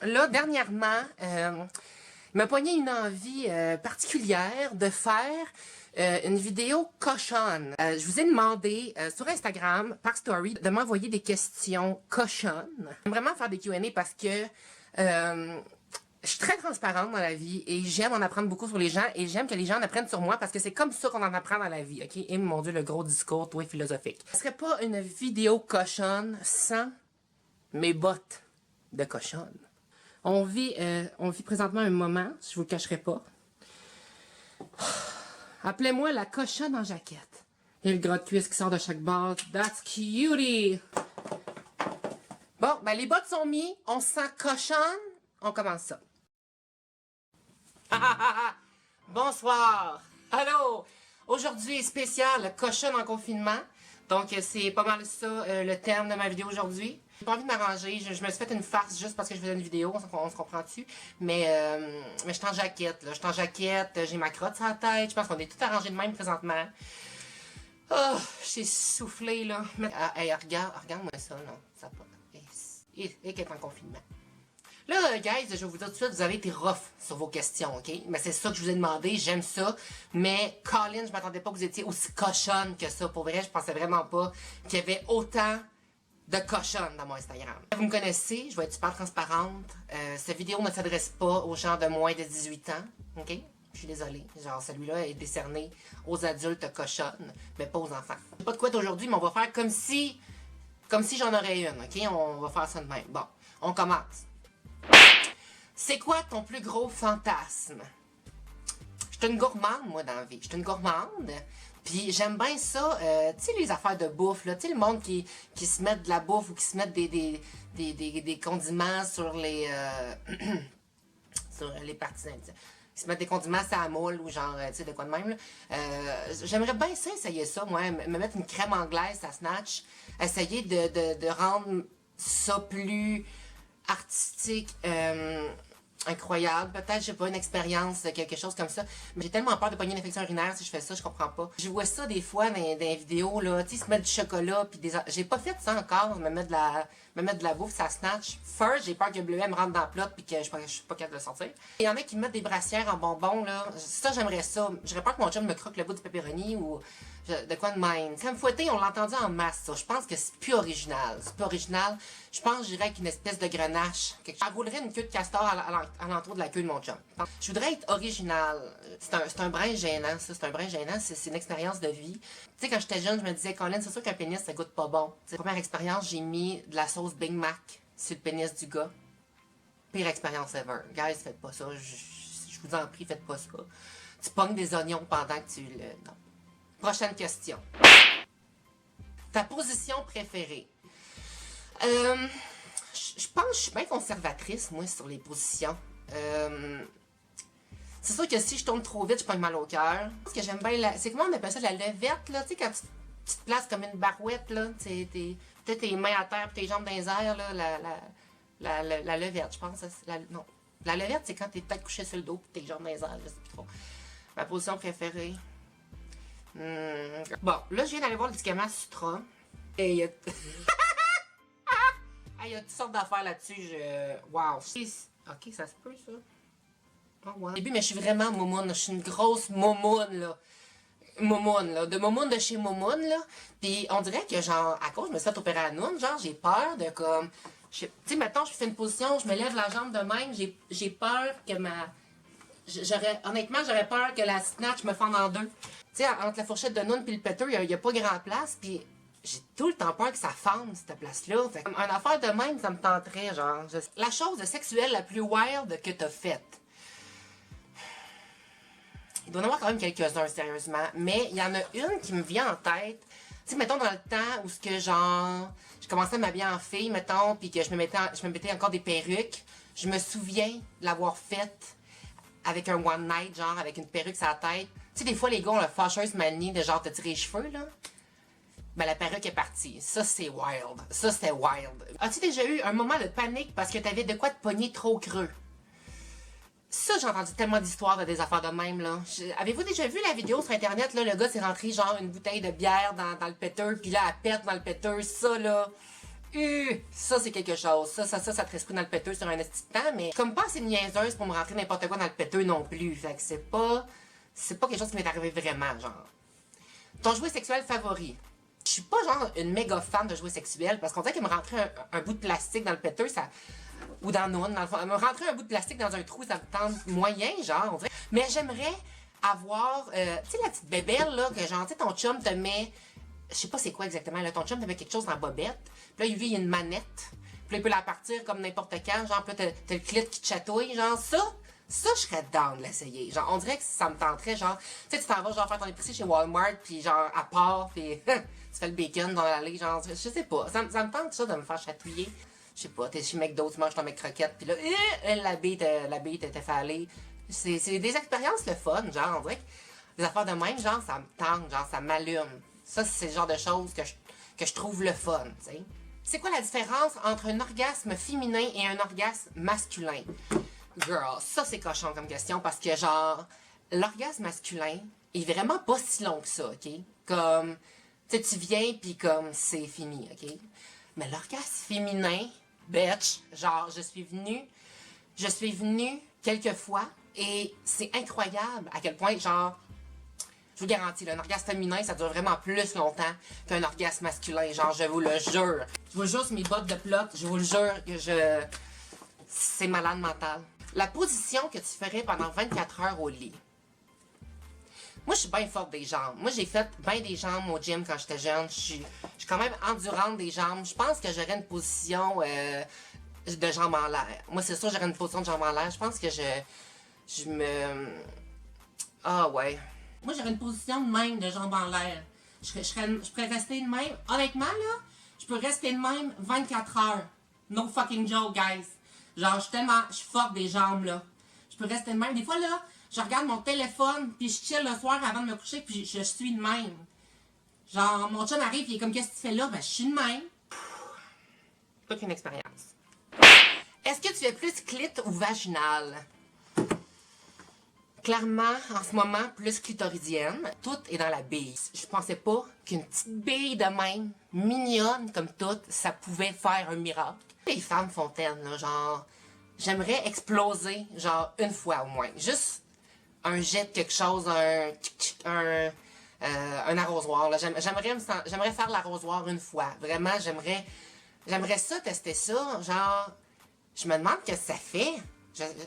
là, dernièrement, m'a pogné une envie particulière de faire une vidéo cochonne. Je vous ai demandé sur Instagram, par story, de m'envoyer des questions cochonnes. J'aime vraiment faire des Q&A parce que je suis très transparente dans la vie et j'aime en apprendre beaucoup sur les gens et j'aime que les gens en apprennent sur moi parce que c'est comme ça qu'on en apprend dans la vie, ok? Et mon Dieu, le gros discours, toi, philosophique. Ce serait pas une vidéo cochonne sans mes bottes de cochonne. On vit présentement un moment, je vous le cacherai pas. Appelez-moi la cochonne en jaquette. Et le gras de cuisse qui sort de chaque base. That's cutie! Bon, ben les bottes sont mises, on se sent cochonne, on commence ça. Bonsoir! Allô! Aujourd'hui, spécial cochonne en confinement. Donc, c'est pas mal ça le terme de ma vidéo aujourd'hui. J'ai pas envie de m'arranger. Je me suis fait une farce juste parce que je faisais une vidéo. On se comprend dessus. Mais je suis en jaquette, là. Je suis en jaquette. J'ai ma crotte sur la tête. Je pense qu'on est tout arrangé de même présentement. Oh, j'ai soufflé, là. Hey, regarde-moi ça, non. Ça pas. Et qu'elle est en confinement. Là, guys, je vais vous dire tout de suite, vous avez été rough sur vos questions, ok? Mais c'est ça que je vous ai demandé, j'aime ça. Mais, Colin, je m'attendais pas que vous étiez aussi cochonne que ça. Pour vrai, je pensais vraiment pas qu'il y avait autant de cochonnes dans mon Instagram. Vous me connaissez, je vais être super transparente. Cette vidéo ne s'adresse pas aux gens de moins de 18 ans, ok? Je suis désolée. Genre, celui-là est décerné aux adultes cochonnes, mais pas aux enfants. Pas de quoi d'aujourd'hui, mais on va faire comme si j'en aurais une, ok? On va faire ça de même. Bon, on commence. C'est quoi ton plus gros fantasme? Je suis une gourmande, moi, dans la vie. Je suis une gourmande. Puis j'aime bien ça, tu sais, les affaires de bouffe, là. Tu sais, le monde qui se met de la bouffe ou qui se met des condiments sur les... sur les parties intimes. Ils se mettent des condiments sur la moule ou genre, tu sais, de quoi de même, là. J'aimerais bien ça, essayer ça, moi. Me mettre une crème anglaise à Snatch. Essayer de rendre ça plus artistique, incroyable. Peut-être, je sais pas, une expérience, quelque chose comme ça. Mais j'ai tellement peur de pogner une infection urinaire si je fais ça, je comprends pas. Je vois ça des fois dans les vidéos, là, tu sais, se mettre du chocolat, puis des... J'ai pas fait ça encore, me mettre de la bouffe, ça snatch. First, j'ai peur que le bleuet me rentre dans le plat, puis que je suis pas capable de le sortir. Il y en a qui me mettent des brassières en bonbons, là. Ça, j'aimerais ça. J'aurais peur que mon chum me croque le bout du pepperoni ou de quoi de même. Crème fouettée, on l'a entendu en masse, ça. Je pense que c'est plus original. C'est plus original. Je pense que j'irais avec une espèce de grenache. J'enroulerais une queue de castor à l'entour de la queue de mon chum. Je voudrais être original. C'est un brin gênant, ça. C'est un brin gênant. C'est une expérience de vie. Tu sais, quand j'étais jeune, je me disais, Colin, c'est sûr qu'un pénis, ça goûte pas bon. T'sais, première expérience, j'ai mis de la sauce Big Mac sur le pénis du gars. Pire expérience ever. Guys, faites pas ça. Je vous en prie, faites pas ça. Tu pognes des oignons pendant que tu le... Non. Prochaine question. Ta position préférée? Je pense que je suis bien conservatrice, moi, sur les positions. C'est sûr que si je tourne trop vite, je pogne mal au cœur. Ce que j'aime bien, c'est comment on appelle ça, la levette, là, tu sais, quand tu te places comme une barouette, là, peut-être tes mains à terre et tes jambes dans les airs, là, la levette, je pense. Non. La levette, c'est quand t'es peut-être couché sur le dos et tes jambes dans les airs, je sais plus trop. Ma position préférée. Bon, là, je viens d'aller voir le Kama Sutra. Et il y a... il y a toutes sortes d'affaires là-dessus. Wow. Ok, ça se peut, ça. Oh, wow. Au début, mais je suis vraiment moumoune. Je suis une grosse moumoune, là. Moumoune, là. De moumoune de chez moumoune, là. Puis on dirait que, genre, à cause, je me suis fait opérer à la noune, genre, j'ai peur de, comme... Tu sais, mettons, je fais une position, je me lève la jambe de même, j'ai peur que ma... Honnêtement, j'aurais peur que la snatch me fende en deux. Tu sais, entre la fourchette de noun et le péteur, il n'y a pas grand place, puis j'ai tout le temps peur que ça fende, cette place-là. Fait une affaire de même, ça me tenterait, genre. La chose sexuelle la plus wild que t'as faite. Il doit y en avoir quand même quelques-uns, sérieusement, mais il y en a une qui me vient en tête. Tu sais, mettons, dans le temps où ce que, genre, je commençais à m'habiller en fille, mettons, puis que je me mettais encore des perruques, je me souviens de l'avoir faite avec un one night, genre, avec une perruque sur la tête. Tu sais, des fois, les gars ont la fâcheuse manie de, genre, te tirer les cheveux, là. Ben, la perruque est partie. Ça, c'est wild. Ça, c'était wild. As-tu déjà eu un moment de panique parce que t'avais de quoi te pogner trop creux? Ça, j'ai entendu tellement d'histoires de des affaires de même, là. Avez-vous déjà vu la vidéo sur Internet, là, le gars s'est rentré, genre, une bouteille de bière dans le péteur, puis là, elle pète dans le péteur. Ça, là, Ça, c'est quelque chose. Ça te reste pris dans le péteux sur un petit temps, mais comme pas assez niaiseuse pour me rentrer n'importe quoi dans le péteux non plus. Fait que c'est pas quelque chose qui m'est arrivé vraiment, genre. Ton jouet sexuel favori? Je suis pas genre une méga fan de jouets sexuels parce qu'on dirait que me rentrer un bout de plastique dans le péteux, ça. Ou dans le fond. Me rentrer un bout de plastique dans un trou, ça me tente moyen, genre, on dirait. Mais j'aimerais avoir, tu sais, la petite bébelle, là, que genre, tu sais, ton chum te met. Je sais pas c'est quoi exactement, là, ton chum te met quelque chose dans la bobette. Puis là, lui, il y a une manette. Puis là, il peut la partir comme n'importe quand, genre, puis là, t'as le clit qui te chatouille, genre, ça, je serais down de l'essayer. Genre, on dirait que ça me tenterait, genre, tu sais, tu t'en vas, genre, faire ton épicerie chez Walmart, puis genre, à part, puis tu fais le bacon dans l'allée, genre, je sais pas. Ça me tente, ça, de me faire chatouiller. Je sais pas, t'es chez McDo, tu manges ton McCroquette, puis là, la bite était fait aller. C'est des expériences le fun, genre, on dirait que des affaires de même, genre, ça me tente, genre, ça m'allume. Ça, c'est le genre de choses que je trouve le fun, tu sais. C'est quoi la différence entre un orgasme féminin et un orgasme masculin? Girl, ça c'est cochon comme question parce que genre, l'orgasme masculin est vraiment pas si long que ça, ok? Comme, tu viens pis comme c'est fini, ok? Mais l'orgasme féminin, bitch, genre, je suis venue quelques fois et c'est incroyable à quel point, genre, je vous garantis, là, un orgasme féminin, ça dure vraiment plus longtemps qu'un orgasme masculin. Genre, je vous le jure. Je vous jure sur mes bottes de plot, je vous le jure que c'est malade mental. La position que tu ferais pendant 24 heures au lit. Moi, je suis bien forte des jambes. Moi, j'ai fait bien des jambes au gym quand j'étais jeune. Je suis quand même endurante des jambes. Je pense que j'aurais une position de jambes en l'air. Moi, c'est sûr, j'aurais une position de jambes en l'air. Je pense que je me... Ah ouais. Moi, j'aurais une position de même, de jambes en l'air. Je pourrais rester de même. Honnêtement, là, je peux rester de même 24 heures. No fucking joke, guys. Genre, je suis forte des jambes, là. Je peux rester de même. Des fois, là, je regarde mon téléphone, puis je chill le soir avant de me coucher, puis je suis de même. Genre, mon chum arrive, il est comme, qu'est-ce que tu fais là? Ben, je suis de même. Aucune expérience. Est-ce que tu es plus clit ou vaginal? Clairement, en ce moment, plus clitoridienne. Tout est dans la bille. Je pensais pas qu'une petite bille de même, mignonne comme toute, ça pouvait faire un miracle. Les femmes fontaines, là, genre, j'aimerais exploser, genre, une fois au moins. Juste un jet de quelque chose, un arrosoir, là. J'aimerais faire l'arrosoir une fois. Vraiment, j'aimerais ça, tester ça. Genre, je me demande ce que ça fait.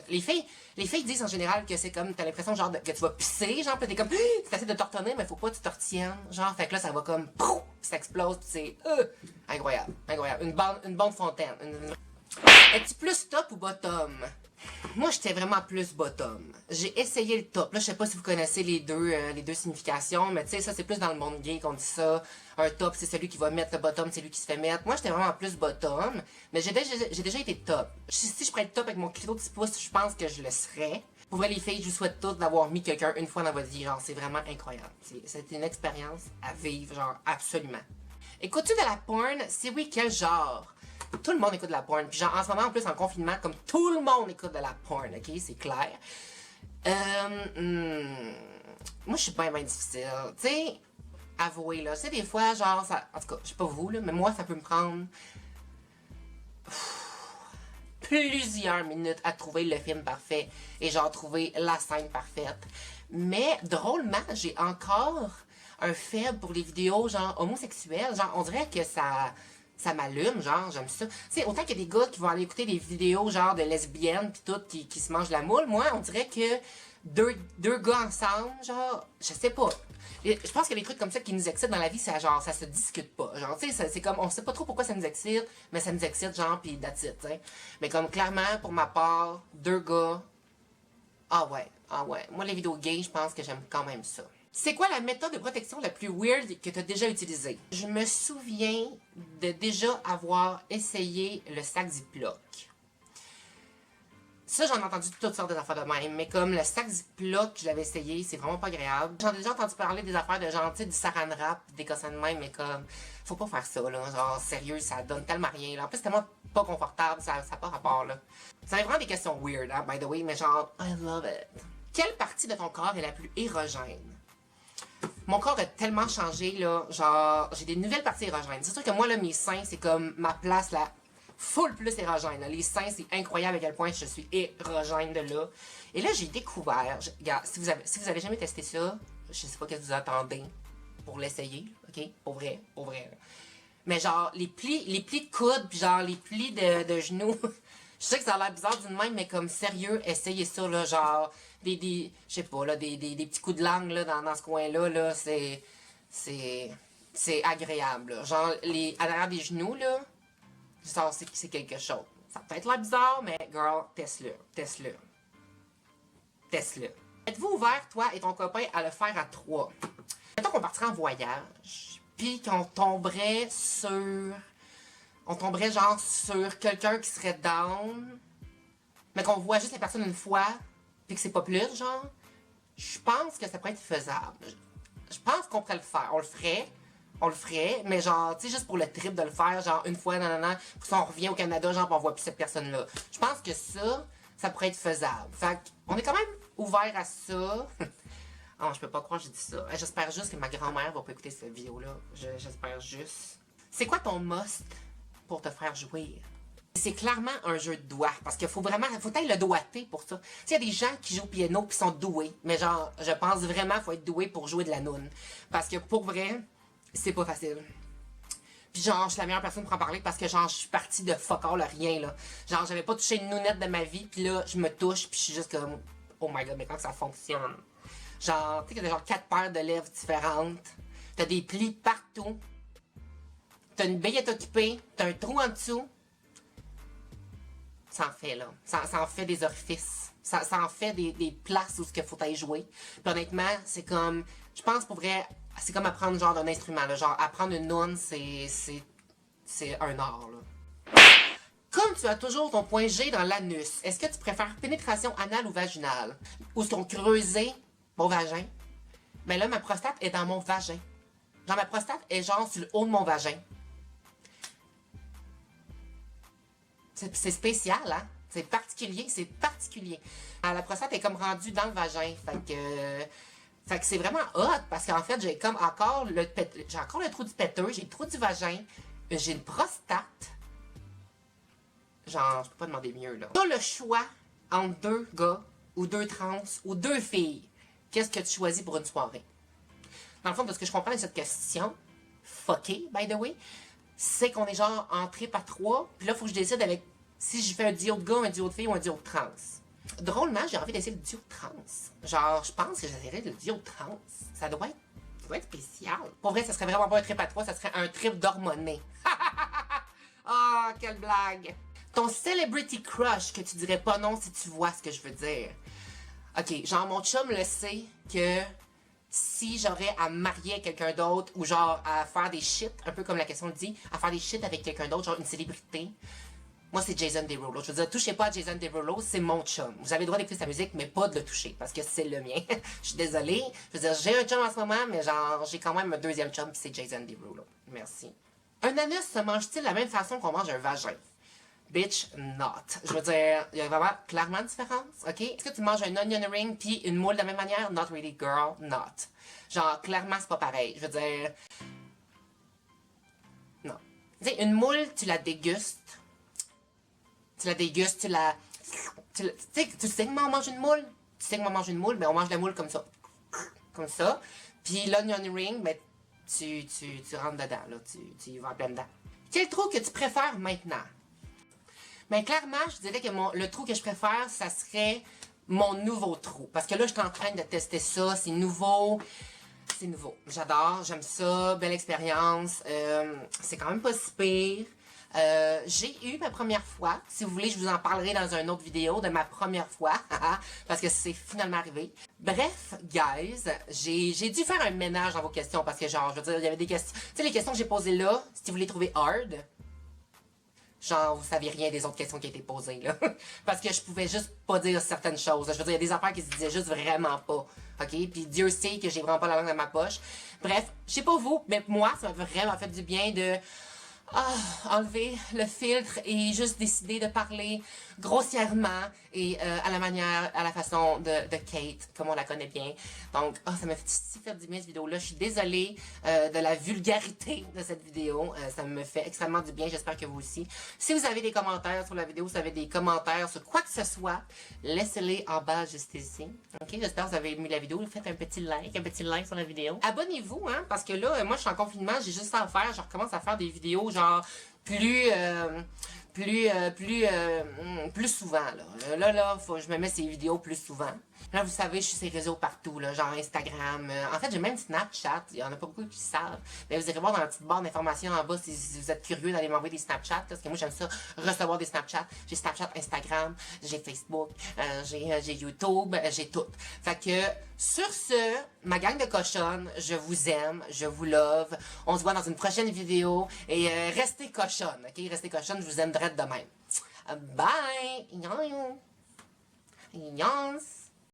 Les filles disent en général que c'est comme, t'as l'impression genre que tu vas pisser, genre, pis t'es comme, tu essaies de te retenir, mais faut pas que tu te retiennes, genre, fait que là, ça va comme, pouf, ça explose, pis c'est, incroyable, incroyable, une bonne fontaine. Es-tu plus top ou bottom? Moi, j'étais vraiment plus bottom. J'ai essayé le top. Là, je sais pas si vous connaissez les deux significations, mais tu sais, ça, c'est plus dans le monde gay qu'on dit ça. Un top, c'est celui qui va mettre, le bottom, c'est lui qui se fait mettre. Moi, j'étais vraiment plus bottom, mais j'ai déjà été top. Si je pourrais être top avec mon clito de 10 pouces, je pense que je le serais. Pour vrai, les filles, je vous souhaite toutes d'avoir mis quelqu'un une fois dans votre vie. Genre, c'est vraiment incroyable. C'est une expérience à vivre, genre, absolument. Écoutes-tu de la porn? Si oui, quel genre? Tout le monde écoute de la porn. Puis genre, en ce moment, en plus, en confinement, comme tout le monde écoute de la porn, ok? C'est clair. Moi, je suis pas bien difficile. Tu sais, avouer, là. Tu sais, des fois, genre, ça... En tout cas, je sais pas vous, là, mais moi, ça peut me prendre... plusieurs minutes à trouver le film parfait. Et genre, trouver la scène parfaite. Mais, drôlement, j'ai encore un faible pour les vidéos, genre, homosexuelles. Genre, on dirait que ça m'allume, genre, j'aime ça. Tu sais, autant qu'il y a des gars qui vont aller écouter des vidéos, genre, de lesbiennes, pis tout, qui se mangent la moule, moi, on dirait que deux gars ensemble, genre, je sais pas. Je pense que les trucs comme ça qui nous excitent dans la vie, ça, genre, ça se discute pas. Genre, tu sais, c'est comme, on sait pas trop pourquoi ça nous excite, mais ça nous excite, genre, pis that's it, tu sais. Mais comme, clairement, pour ma part, deux gars, ah ouais. Moi, les vidéos gays, je pense que j'aime quand même ça. C'est quoi la méthode de protection la plus weird que tu as déjà utilisée? Je me souviens de déjà avoir essayé le sac Ziploc. Ça, j'en ai entendu toutes sortes d'affaires de même, mais comme le sac Ziploc, je l'avais essayé, c'est vraiment pas agréable. J'en ai déjà entendu parler des affaires de genre, tu sais, du saran wrap, des cossins de même, mais comme, faut pas faire ça, là. Genre, sérieux, ça donne tellement rien, là. En plus, c'est tellement pas confortable, ça n'a pas rapport, là. Ça fait vraiment des questions weird, hein, by the way, mais genre, I love it. Quelle partie de ton corps est la plus érogène? Mon corps a tellement changé, là. Genre, j'ai des nouvelles parties érogènes. C'est sûr que moi, là, mes seins, c'est comme ma place, là, full plus érogène. Là. Les seins, c'est incroyable à quel point je suis érogène de là. Et là, j'ai découvert... Regarde, si vous avez jamais testé ça, je sais pas ce que vous attendez pour l'essayer, OK? Pour vrai, pour vrai. Mais genre, les plis de coude, puis genre, les plis de genoux... Je sais que ça a l'air bizarre d'une même, mais comme sérieux, essayez ça, là, genre, je sais pas, là, des petits coups de langue, là, dans ce coin-là, là, c'est agréable, là. Genre, à l'arrière des genoux, là, genre, c'est quelque chose. Ça peut être l'air bizarre, mais, girl, teste-le, teste-le. Teste-le. Êtes-vous ouvert, toi et ton copain, à le faire à 3? Mettons qu'on partirait en voyage, puis qu'on tomberait sur... On tomberait genre sur quelqu'un qui serait down, mais qu'on voit juste la personne une fois, puis que c'est pas plus, genre. Je pense que ça pourrait être faisable. Je pense qu'on pourrait le faire. On le ferait, mais genre, tu sais, juste pour le trip de le faire, genre une fois, nanana, puis si on revient au Canada, genre, on voit plus cette personne-là. Je pense que ça pourrait être faisable. Fait qu'on est quand même ouvert à ça. Oh, je peux pas croire que j'ai dit ça. J'espère juste que ma grand-mère va pas écouter cette vidéo-là. J'espère juste. C'est quoi ton must pour te faire jouir? C'est clairement un jeu de doigts, parce qu'il faut être le doigté pour ça. Tu sais, il y a des gens qui jouent au piano puis sont doués, mais genre, je pense vraiment qu'il faut être doué pour jouer de la noune. Parce que pour vrai, c'est pas facile. Puis genre, je suis la meilleure personne pour en parler parce que genre, je suis partie de fuck all rien, là. Genre, j'avais pas touché une nounette de ma vie, puis là, je me touche, puis je suis juste comme, oh my god, mais quand ça fonctionne? Genre, tu sais, qu'il y a genre 4 paires de lèvres différentes, t'as des plis partout, t'as une baguette occupée, t'as un trou en dessous. Ça en fait, là. Ça en fait des orifices. Ça en fait des places où il faut aller jouer. Puis honnêtement, c'est comme... Je pense pour vrai, c'est comme apprendre genre d'un instrument, là. Genre, apprendre une noune, c'est un art, là. Comme tu as toujours ton point G dans l'anus, est-ce que tu préfères pénétration anale ou vaginale? Ou est-ce qu'on creusait mon vagin? Mais là, ma prostate est dans mon vagin. Genre, ma prostate est genre sur le haut de mon vagin. C'est spécial, hein? C'est particulier, c'est particulier. La prostate est comme rendue dans le vagin. Fait que c'est vraiment hot parce qu'en fait, j'ai comme encore le trou du péteux, j'ai le trou du vagin, j'ai une prostate. Genre, je peux pas demander mieux, là. T'as le choix entre 2 gars, ou 2 trans, ou 2 filles. Qu'est-ce que tu choisis pour une soirée? Dans le fond, de ce que je comprends de cette question, fucké, by the way, c'est qu'on est genre en trip à 3, puis là, il faut que je décide avec si je fais un duo de gars, un duo de filles ou un duo de trans. Drôlement, j'ai envie d'essayer le duo de trans. Genre, je pense que j'essaierais le duo de trans. Ça doit être spécial. Pour vrai, ça serait vraiment pas un trip à 3, ça serait un trip d'hormoné. Ah, oh, quelle blague! Ton celebrity crush que tu dirais pas non si tu vois ce que je veux dire. Ok, genre mon chum le sait que si j'aurais à me marier avec quelqu'un d'autre ou genre à faire des shit, un peu comme la question le dit, à faire des shit avec quelqu'un d'autre, genre une célébrité, moi c'est Jason Derulo. Je veux dire, touchez pas à Jason Derulo, c'est mon chum. Vous avez le droit d'écouter sa musique, mais pas de le toucher, parce que c'est le mien. Je suis désolée. Je veux dire, j'ai un chum en ce moment, mais genre, j'ai quand même un deuxième chum, puis c'est Jason Derulo. Merci. Un anus se mange-t-il de la même façon qu'on mange un vagin? Bitch, not. Je veux dire, il y a vraiment clairement une différence, ok? Est-ce que tu manges un onion ring puis une moule de la même manière? Not really, girl, not. Genre, clairement, c'est pas pareil. Je veux dire... Non. Tu sais, une moule, tu la dégustes. Tu sais comment on mange une moule? Tu sais comment on mange une moule? Ben, on mange la moule comme ça. Comme ça. Puis l'onion ring, ben, tu rentres dedans, là. Tu y vas en plein dedans. Quel trou que tu préfères maintenant? Mais clairement, je dirais que le trou que je préfère, ça serait mon nouveau trou. Parce que là, je suis en train de tester ça. C'est nouveau. C'est nouveau. J'adore. J'aime ça. Belle expérience. C'est quand même pas si pire. J'ai eu ma première fois. Si vous voulez, je vous en parlerai dans une autre vidéo de ma première fois. Parce que c'est finalement arrivé. Bref, guys, j'ai dû faire un ménage dans vos questions. Parce que genre, je veux dire, il y avait des questions. Tu sais, les questions que j'ai posées là, si vous les trouvez hard... Genre, vous saviez rien des autres questions qui étaient posées, là. Parce que je pouvais juste pas dire certaines choses. Je veux dire, il y a des affaires qui se disaient juste vraiment pas. OK? Puis Dieu sait que j'ai vraiment pas la langue dans ma poche. Bref, je sais pas vous, mais moi, ça m'a vraiment fait du bien de enlever le filtre et juste décider de parler grossièrement et à la manière, à la façon de Kate, comme on la connaît bien. Donc, oh, ça m'a fait si faire du bien cette vidéo-là. Je suis désolée de la vulgarité de cette vidéo. Ça me fait extrêmement du bien. J'espère que vous aussi. Si vous avez des commentaires sur la vidéo, si vous avez des commentaires sur quoi que ce soit, laissez-les en bas juste ici. Ok, j'espère que vous avez aimé la vidéo. Faites un petit like sur la vidéo. Abonnez-vous, hein, parce que là, moi, je suis en confinement, j'ai juste ça à faire. Je recommence à faire des vidéos, genre, plus souvent, là. Là, faut que je me mets ces vidéos plus souvent. Là, vous savez, je suis sur les réseaux partout, là, genre Instagram. En fait, j'ai même Snapchat. Il y en a pas beaucoup qui savent. Mais vous irez voir dans la petite barre d'informations en bas si vous êtes curieux d'aller m'envoyer des Snapchats. Là, parce que moi, j'aime ça, recevoir des Snapchats. J'ai Snapchat, Instagram, j'ai Facebook, j'ai YouTube, j'ai tout. Fait que, sur ce, ma gang de cochonnes, je vous aime, je vous love. On se voit dans une prochaine vidéo. Et restez cochonnes, ok? Restez cochonnes, je vous aime de même. Bye! Yes!